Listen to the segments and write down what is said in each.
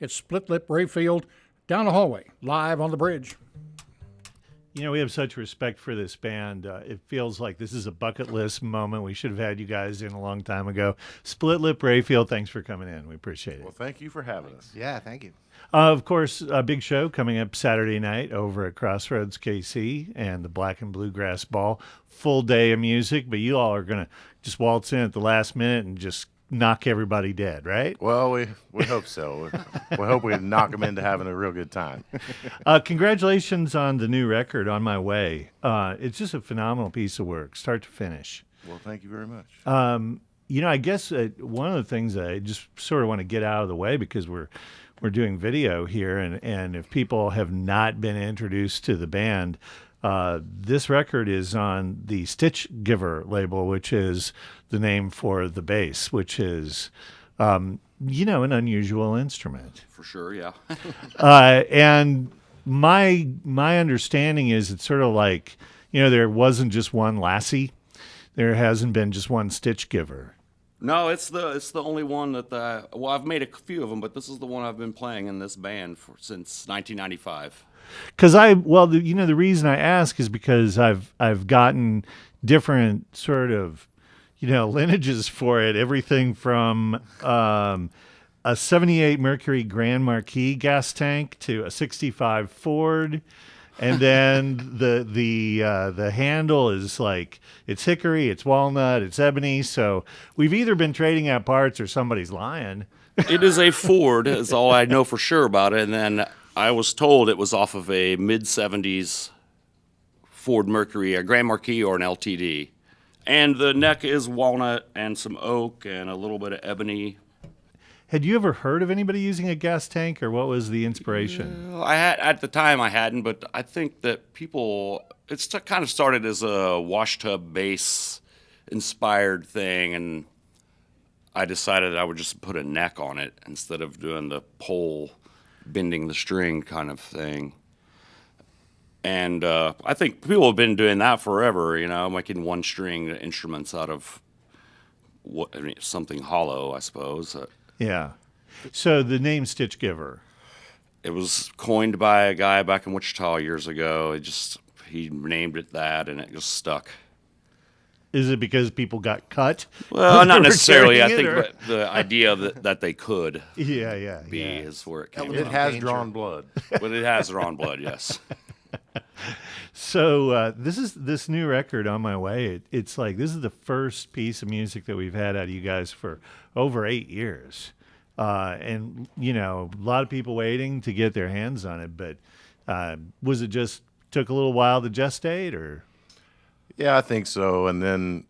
It's Split Lip Rayfield down the hallway, live on the bridge. You know, we have such respect for this band. It feels like this is a bucket list moment. We should have had you guys in a long time ago. Split Lip Rayfield, thanks for coming in. We appreciate it. Well, thank you for having us. Yeah, thank you. Of course, a big show coming up Saturday night over at Crossroads KC and the Black and Bluegrass Ball. Full day of music, but you all are going to just waltz in at the last minute and just knock everybody dead, right? Well, we hope so. We hope we knock them into having a real good time. Congratulations on the new record, On My Way. It's just a phenomenal piece of work, start to finish. Well, thank you very much. You know, I guess one of the things I just sort of want to get out of the way, because we're doing video here, and if people have not been introduced to the band, this record is on the Stitch Giver label, which is the name for the bass, which is, you know, an unusual instrument. For sure, yeah. And my understanding is it's sort of like, you know, there wasn't just one Lassie. There hasn't been just one Stitch Giver. No, it's the only one that well, I've made a few of them, but this is the one I've been playing in this band since 1995. Because you know, the reason I ask is because I've gotten different sort of, you know, lineages for it. Everything from a 78 Mercury Grand Marquis gas tank to a 65 Ford, and then the handle is like, it's hickory, it's walnut, it's ebony. So we've either been trading out parts or somebody's lying. It is a Ford, is all I know for sure about it, and then I was told it was off of a mid-'70s Ford Mercury, a Grand Marquis or an LTD. And the neck is walnut and some oak and a little bit of ebony. Had you ever heard of anybody using a gas tank, or what was the inspiration? I had at the time I hadn't, but I think that it's kind of started as a wash tub bass inspired thing, and I decided I would just put a neck on it instead of doing the pole bending the string kind of thing. And I think people have been doing that forever, you know, making one string instruments out of something hollow, I suppose. Yeah. So the name Stitch Giver. It was coined by a guy back in Wichita years ago. He named it that, and it just stuck. Is it because people got cut? Well, not necessarily. I carrying it, think the idea that they could Yeah. is where it came It from. has drawn blood. But it has drawn blood, yes. So this new record, On My Way, it's like this is the first piece of music that we've had out of you guys for over 8 years. And, you know, a lot of people waiting to get their hands on it. But was it just took a little while to gestate, or? Yeah, I think so. And then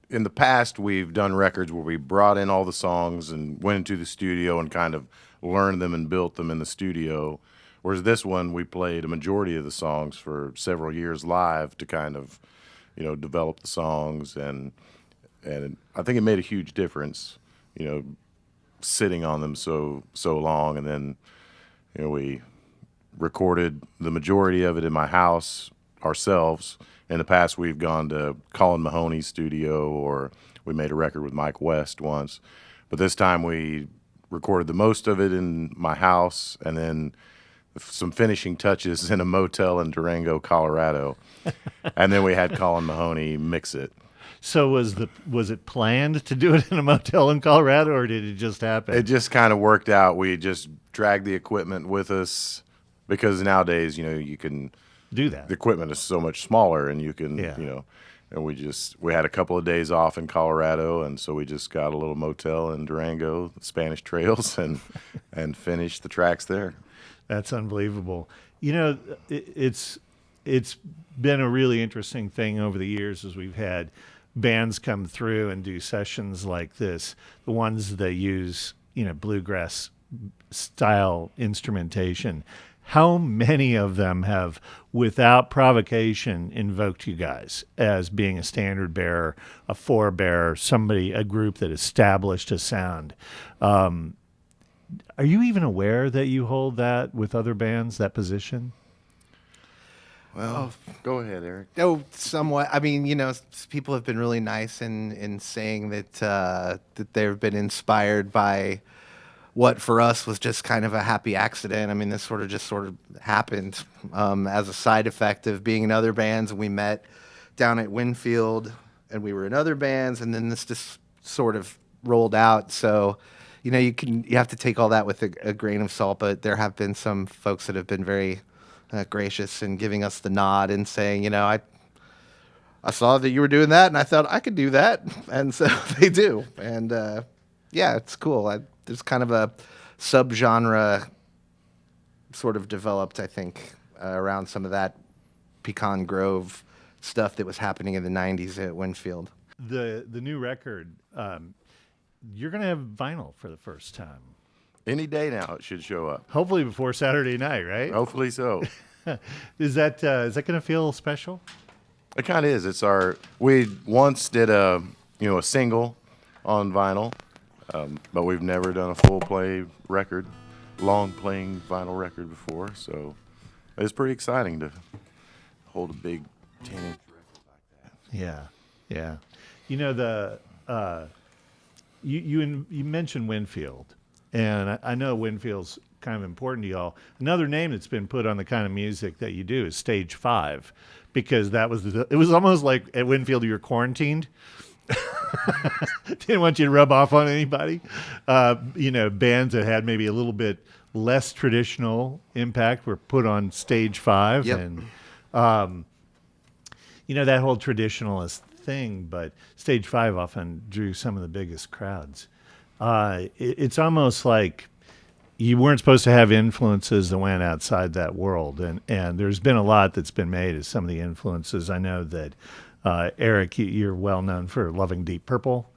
in the past, we've done records where we brought in all the songs and went into the studio and kind of learned them and built them in the studio. Whereas this one, we played a majority of the songs for several years live to kind of, you know, develop the songs. And I think it made a huge difference, you know, sitting on them so long. And then, you know, we recorded the majority of it in my house ourselves. In the past, we've gone to Colin Mahoney's studio, or we made a record with Mike West once. But this time we recorded the most of it in my house, and then some finishing touches in a motel in Durango, Colorado. And then we had Colin Mahoney mix it. So was it planned to do it in a motel in Colorado, or did it just happen? It just kind of worked out. We just dragged the equipment with us, because nowadays, you know, you can do that. The equipment is so much smaller, and you can, Yeah. you know, and we had a couple of days off in Colorado, and so we just got a little motel in Durango, Spanish Trails, and finished the tracks there. That's unbelievable. You know, it's been a really interesting thing over the years as we've had bands come through and do sessions like this, the ones that use, you know, bluegrass style instrumentation. How many of them have, without provocation, invoked you guys as being a standard bearer, a forebearer, a group that established a sound? Are you even aware that you hold that with other bands, that position? Well, go ahead, Eric. Oh, somewhat. I mean, you know, people have been really nice in saying that that they've been inspired by what for us was just kind of a happy accident. I mean, this sort of happened as a side effect of being in other bands. And we met down at Winfield, and we were in other bands, and then this just sort of rolled out. So, you know, you have to take all that with a grain of salt. But there have been some folks that have been very gracious in giving us the nod and saying, you know, I saw that you were doing that, and I thought I could do that, and so they do. And yeah, it's cool. There's kind of a subgenre sort of developed, I think, around some of that Pecan Grove stuff that was happening in the 90s at Winfield. The new record, you're going to have vinyl for the first time. Any day now, it should show up. Hopefully before Saturday night, right? Hopefully so. Is that going to feel special? It kind of is. We once did a single on vinyl, but we've never done a full play record, long playing vinyl record before. So it's pretty exciting to hold a big 10-inch record like that. Yeah. You know, you mentioned Winfield, and I know Winfield's kind of important to y'all. Another name that's been put on the kind of music that you do is Stage 5, because it was almost like at Winfield you were quarantined. Didn't want you to rub off on anybody. Bands that had maybe a little bit less traditional impact were put on Stage 5. Yep. And that whole traditionalist thing, but Stage 5 often drew some of the biggest crowds. It's almost like you weren't supposed to have influences that went outside that world, and there's been a lot that's been made as some of the influences. I know that Eric, you're well known for loving Deep Purple.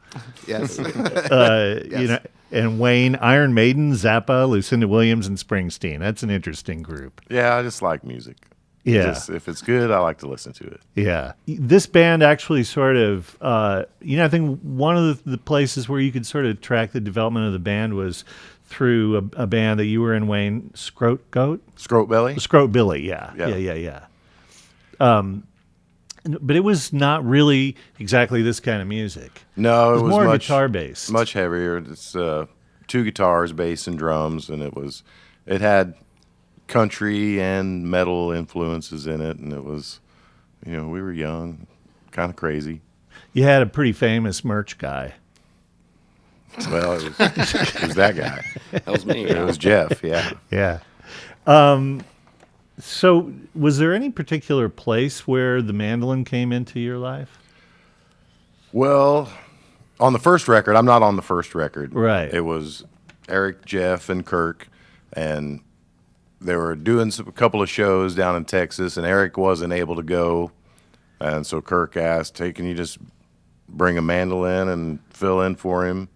Yes. Yes. And Wayne, Iron Maiden, Zappa, Lucinda Williams, and Springsteen. That's an interesting group. Yeah, I just like music. Yeah. If it's good, I like to listen to it. Yeah. This band actually sort of, I think one of the places where you could sort of track the development of the band was through a band that you were in, Wayne, Scrote Belly? Scrote Billy, yeah. But it was not really exactly this kind of music. No, it was more much guitar-based. much heavier. It's 2 guitars, bass, and drums, and it had country and metal influences in it, and it was, we were young, kind of crazy. You had a pretty famous merch guy. Well, it was that guy. That was me. It was Jeff, yeah. Yeah. So was there any particular place where the mandolin came into your life? Well, on the first record, I'm not on the first record. Right. It was Eric, Jeff, and Kirk, and they were doing a couple of shows down in Texas, and Eric wasn't able to go, and so Kirk asked, "Hey, can you just bring a mandolin and fill in for him?"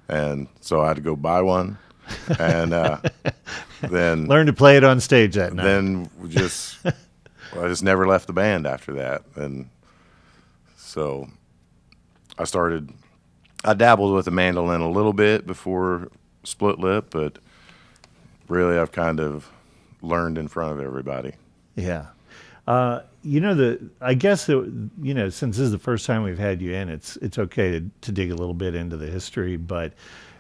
And so I had to go buy one, and then Learn to play it on stage that night. then I just never left the band after that, and so I dabbled with the mandolin a little bit before Split Lip, but really I've kind of learned in front of everybody. Yeah. I guess, since this is the first time we've had you in, it's okay to dig a little bit into the history, but,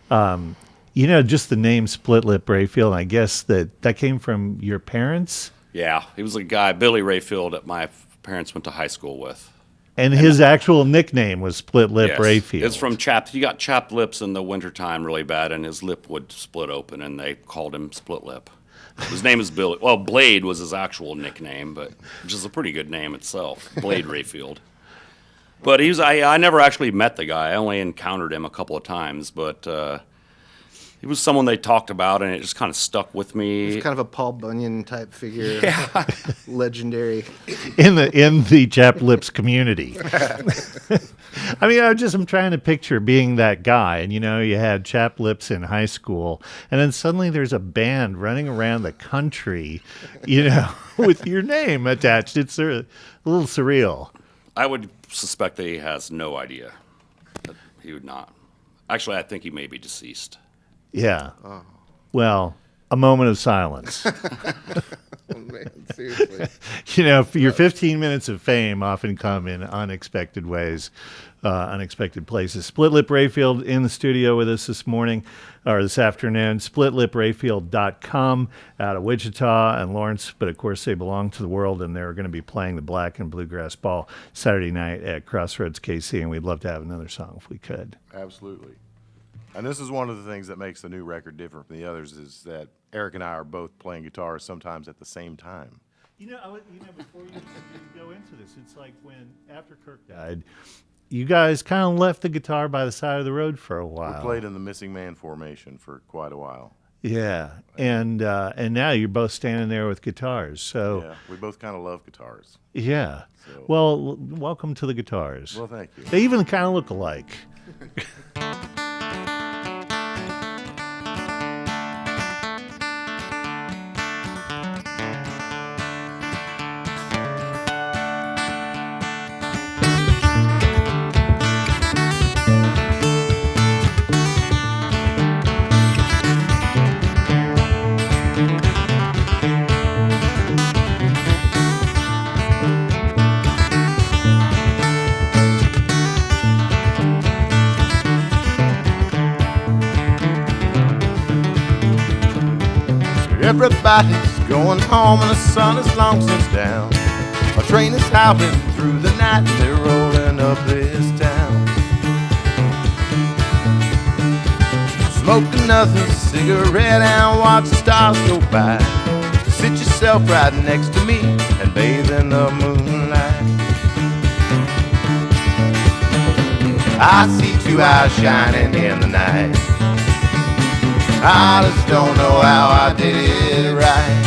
just the name Split Lip Rayfield, I guess that came from your parents? Yeah, he was a guy, Billy Rayfield, that my parents went to high school with. And his actual nickname was Split Lip Yes. Rayfield. It's from he got chapped lips in the wintertime really bad, and his lip would split open, and they called him Split Lip. His name is Billy. Well, Blade was his actual nickname, which is a pretty good name itself, Blade Rayfield. But I never actually met the guy. I only encountered him a couple of times, but he was someone they talked about, and it just kind of stuck with me. He's kind of a Paul Bunyan type figure. Yeah. Legendary. in the chapped lips community. I mean, I'm trying to picture being that guy, and you had chapped lips in high school, and then suddenly there's a band running around the country, with your name attached. It's a little surreal. I would suspect that he has no idea. That he would not. Actually, I think he may be deceased. Yeah. Oh. Well, a moment of silence. Oh, man, seriously. Your 15 minutes of fame often come in unexpected ways. unexpected places. Split Lip Rayfield in the studio with us this morning, or this afternoon. SplitLipRayfield.com out of Wichita and Lawrence, but of course they belong to the world, and they're going to be playing the Black and Bluegrass Ball Saturday night at Crossroads KC, and we'd love to have another song if we could. Absolutely. And this is one of the things that makes the new record different from the others, is that Eric and I are both playing guitar sometimes at the same time. Before you go into this, it's like when, after Kirk died, you guys kind of left the guitar by the side of the road for a while. We played in the missing man formation for quite a while. Yeah, and now you're both standing there with guitars. So Yeah, we both kind of love guitars. yeah. So- Well, welcome to the guitars. Well, thank you. They even kind of look alike. Everybody's going home and the sun is long since down. A train is howling through the night and they're rolling up this town. Smoke another cigarette and watch the stars go by. Sit yourself right next to me and bathe in the moonlight. I see two eyes shining in the night. I just don't know how I did it right.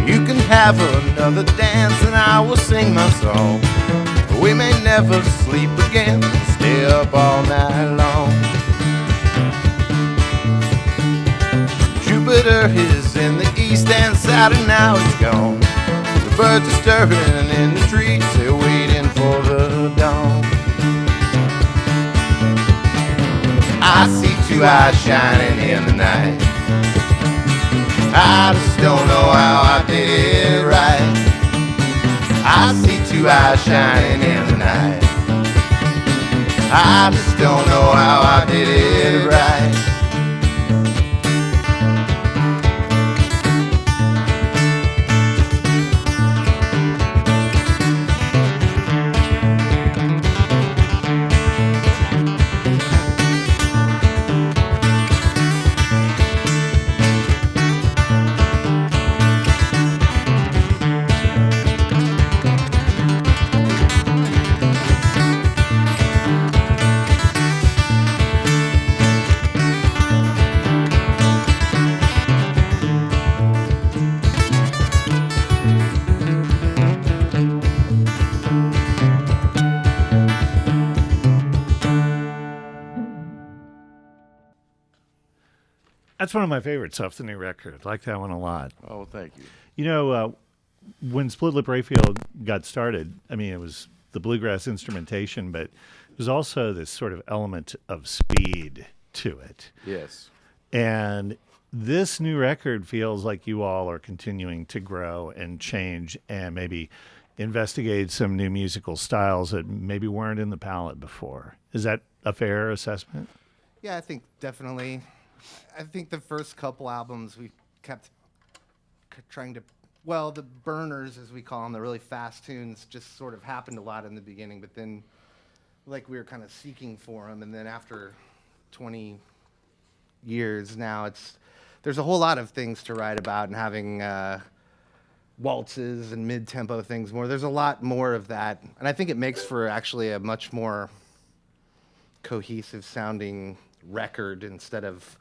You can have another dance and I will sing my song. We may never sleep again, stay up all night long. Jupiter is in the east and Saturn now it's gone. The birds are stirring in the trees, they're waiting for the dawn. I see two eyes shining in the night. I just don't know how I did it right. I see two eyes shining in the night. I just don't know how I did it right. That's one of my favorites off the new record. I like that one a lot. Oh, thank you. You know, when Split Lip Rayfield got started, I mean, it was the bluegrass instrumentation, but it was also this sort of element of speed to it. Yes. And this new record feels like you all are continuing to grow and change and maybe investigate some new musical styles that maybe weren't in the palette before. Is that a fair assessment? Yeah, I think definitely. I think the first couple albums we kept trying to, well, the burners, as we call them, the really fast tunes, just sort of happened a lot in the beginning, but then like we were kind of seeking for them, and then after 20 years now, there's a whole lot of things to write about, and having waltzes and mid-tempo things more. There's a lot more of that, and I think it makes for actually a much more cohesive sounding record instead of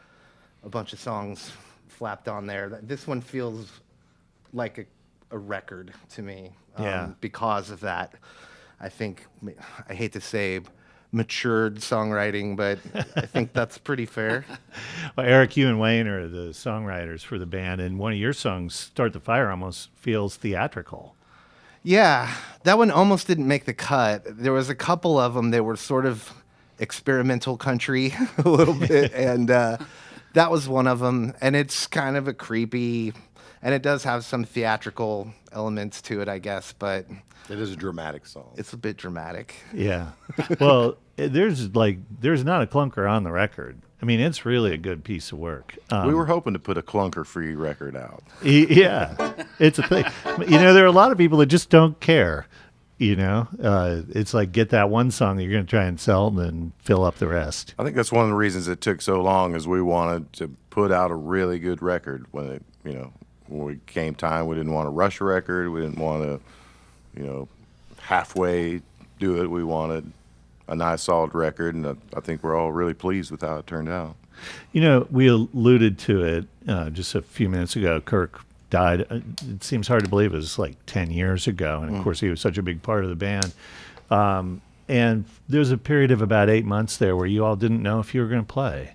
a bunch of songs flapped on there. This one feels like a record to me. Yeah. Because of that. I think, I hate to say, matured songwriting, but I think that's pretty fair. Well, Eric, you and Wayne are the songwriters for the band, and one of your songs, "Start the Fire," almost feels theatrical. Yeah, that one almost didn't make the cut. There was a couple of them that were sort of experimental country a little bit, and that was one of them. And it's kind of a creepy, and it does have some theatrical elements to it, I guess, but It is a dramatic song. it's a bit dramatic. Yeah. Well, there's not a clunker on the record. I mean, it's really a good piece of work. We were hoping to put a clunker-free record out. Yeah, it's a thing. There are a lot of people that just don't care. It's like, get that one song that you're going to try and sell and then fill up the rest. I think that's one of the reasons it took so long, is we wanted to put out a really good record. When it came time, we didn't want to rush a record. We didn't want to, halfway do it. We wanted a nice, solid record, and I think we're all really pleased with how it turned out. We alluded to it just a few minutes ago. Kirk died. It seems hard to believe it was like 10 years ago. And of course, he was such a big part of the band. And there was a period of about 8 months there where you all didn't know if you were going to play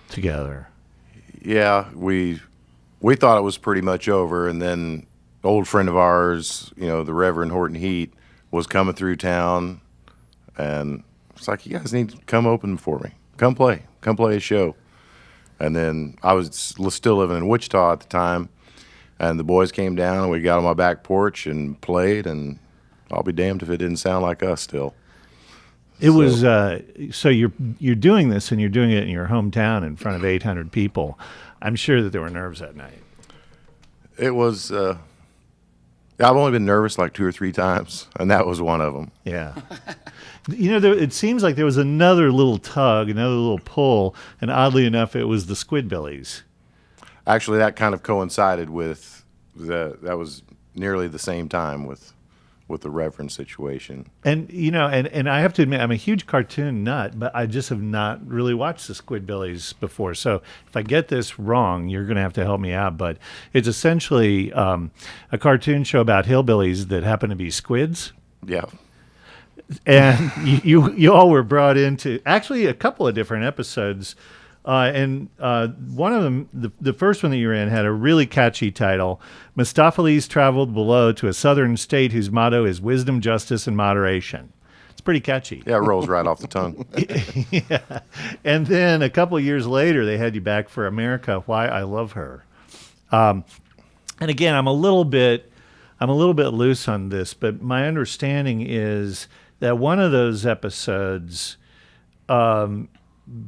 together. Yeah, we thought it was pretty much over, and then an old friend of ours, the Reverend Horton Heat, was coming through town, and it's like, you guys need to come open for me. Come play a show. And then I was still living in Wichita at the time, and the boys came down, and we got on my back porch and played, and I'll be damned if it didn't sound like us still. It was so you're doing this, and you're doing it in your hometown in front of 800 people. I'm sure that there were nerves that night. It was. I've only been nervous like 2 or 3 times, and that was one of them. Yeah. It seems like there was another little tug, another little pull, and oddly enough, it was the Squidbillies. Actually, that kind of coincided with that was nearly the same time with the Reverend situation. And and I have to admit, I'm a huge cartoon nut, but I just have not really watched the Squidbillies before. So if I get this wrong, you're going to have to help me out. But it's essentially a cartoon show about hillbillies that happen to be squids. Yeah. And you all were brought into actually a couple of different episodes. And one of them, the first one that you were in, had a really catchy title. Mistopheles traveled below to a southern state whose motto is wisdom, justice, and moderation. It's pretty catchy. Yeah, it rolls right off the tongue. Yeah. And then a couple of years later, they had you back for America, Why I Love Her. And again, I'm a little bit loose on this, but my understanding is that one of those episodes,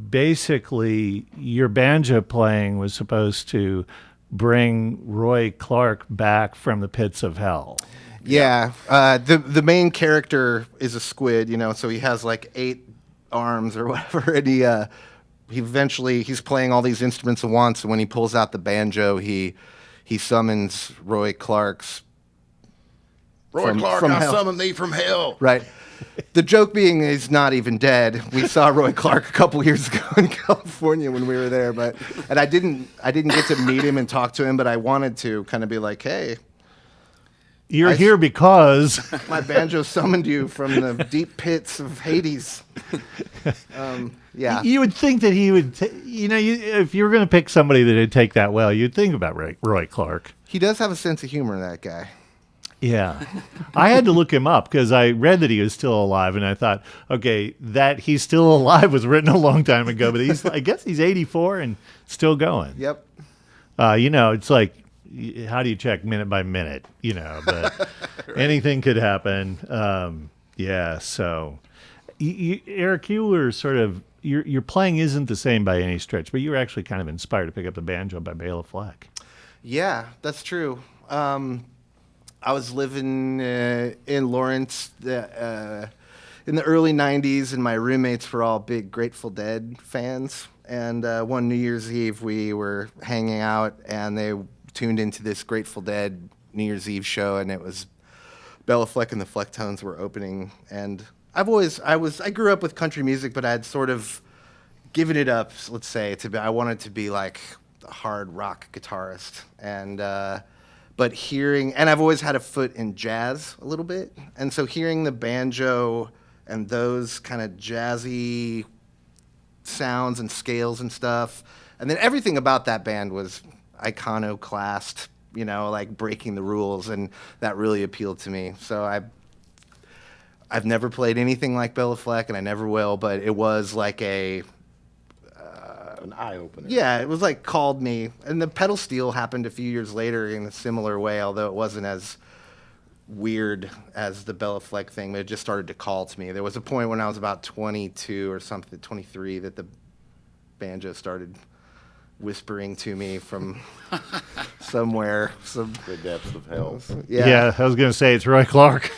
basically, your banjo playing was supposed to bring Roy Clark back from the pits of hell. Yeah, the main character is a squid, so he has like 8 arms or whatever, and he's playing all these instruments at once, and when he pulls out the banjo, he summons Roy Clark's Roy Clark, from I hell. summon thee from hell. Right. The joke being he's not even dead. We saw Roy Clark a couple years ago in California when we were there, and I didn't get to meet him and talk to him, but I wanted to kind of be like, hey, You're here because my banjo summoned you from the deep pits of Hades. Yeah. you would think that he would, if you were going to pick somebody that would take that well, you'd think about Roy Clark. He does have a sense of humor, that guy. Yeah. I had to look him up because I read that he was still alive, and I thought, okay, that he's still alive was written a long time ago, but I guess he's 84 and still going. Yep. It's like, how do you check minute by minute, but right. Anything could happen. So Eric, you were sort of, your playing isn't the same by any stretch, but you were actually kind of inspired to pick up the banjo by Bela Fleck. Yeah, that's true. I was living in Lawrence in the early 90s, and my roommates were all big Grateful Dead fans. And one New Year's Eve, we were hanging out, and they tuned into this Grateful Dead New Year's Eve show, and it was Bela Fleck and the Flecktones were opening. And I grew up with country music, but I'd sort of given it up, let's say, I wanted to be like a hard rock guitarist. And I've always had a foot in jazz a little bit. And so hearing the banjo and those kind of jazzy sounds and scales and stuff. And then everything about that band was iconoclast, you know, like breaking the rules, and that really appealed to me. So I've never played anything like Bela Fleck, and I never will, but it was like an eye opener. Yeah, it was like called me. And the pedal steel happened a few years later in a similar way, although it wasn't as weird as the Bela Fleck thing, but it just started to call to me. There was a point when I was about 22 or something, 23, that the banjo started whispering to me from somewhere. The depths of hell. Yeah, I was going to say it's Roy Clark.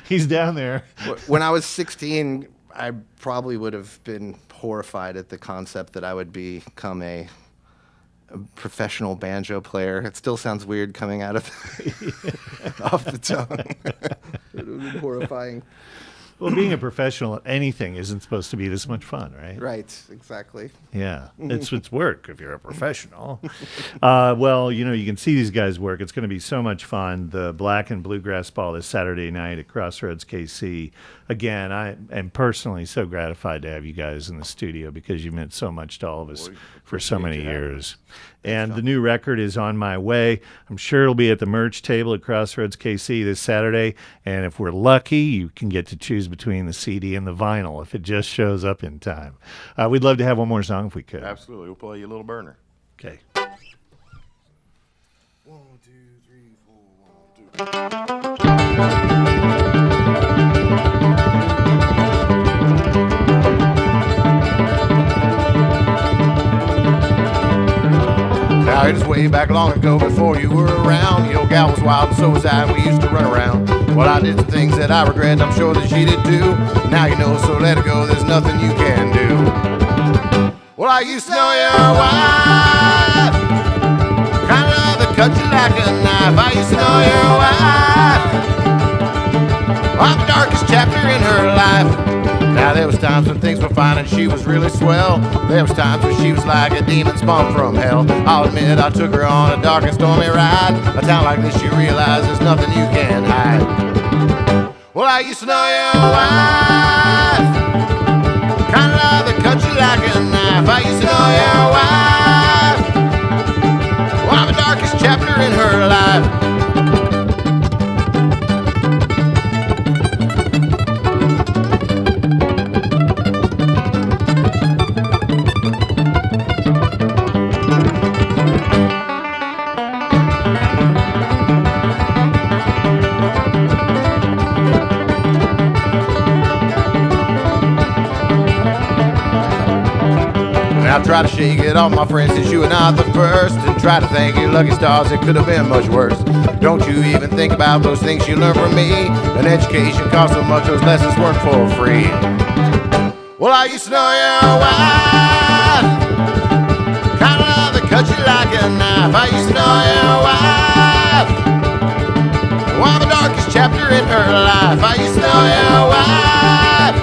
He's down there. When I was 16, I probably would have been horrified at the concept that I would become a professional banjo player. It still sounds weird coming out of off the tongue. It would have been horrifying. Well, being a professional at anything isn't supposed to be this much fun, right? Right, exactly. Yeah, it's work if you're a professional. Well, you know, you can see these guys work. It's going to be so much fun. The Black and Bluegrass Ball this Saturday night at Crossroads KC. Again, I am personally so gratified to have you guys in the studio because you meant so much to all of us for so many years. And the new record is on my way. I'm sure it'll be at the merch table at Crossroads KC this Saturday. And if we're lucky, you can get to choose between the CD and the vinyl if it just shows up in time. We'd love to have one more song if we could. Absolutely. We'll play you a little burner. Okay. 1, 2, 3, 4, 1, 2. Now it is way back long ago before you were around. The old gal was wild and so was I, and we used to run around. Well, I did some things that I regret, and I'm sure that she did too. Now you know, so let it go, there's nothing you can do. Well, I used to know your wife, kind of love that cut you like a knife. I used to know your wife, I'm the darkest chapter in her life. Now there was times when things were fine and she was really swell. There was times when she was like a demon spawned from hell. I'll admit I took her on a dark and stormy ride. A town like this you realize there's nothing you can hide. Well, I used to know your wife, kind of love that cut you like a knife. I used to know your wife, well, I'm the darkest chapter in her life. Now try to shake it off, my friend, since you were not the first, and try to thank your lucky stars, it could have been much worse. Don't you even think about those things you learned from me. An education cost so much, those lessons weren't for free. Well, I used to know your wife, kind of love that cut you like a knife. I used to know your wife, well, I'm the darkest chapter in her life. I used to know your wife,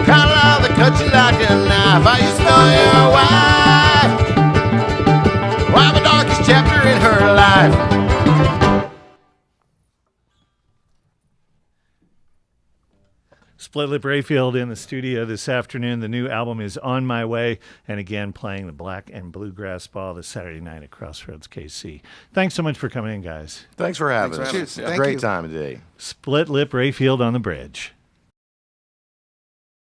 kind of love that cut you like a knife. I used to know your wife, well, I'm the darkest chapter in her life. Split Lip Rayfield in the studio this afternoon. The new album is on my way. And again, playing the Black and Bluegrass Ball this Saturday night at Crossroads KC. Thanks so much for coming in, guys. Thanks for having us. Thanks for having us. It's a Thank great you. time today. Split Lip Rayfield on the bridge.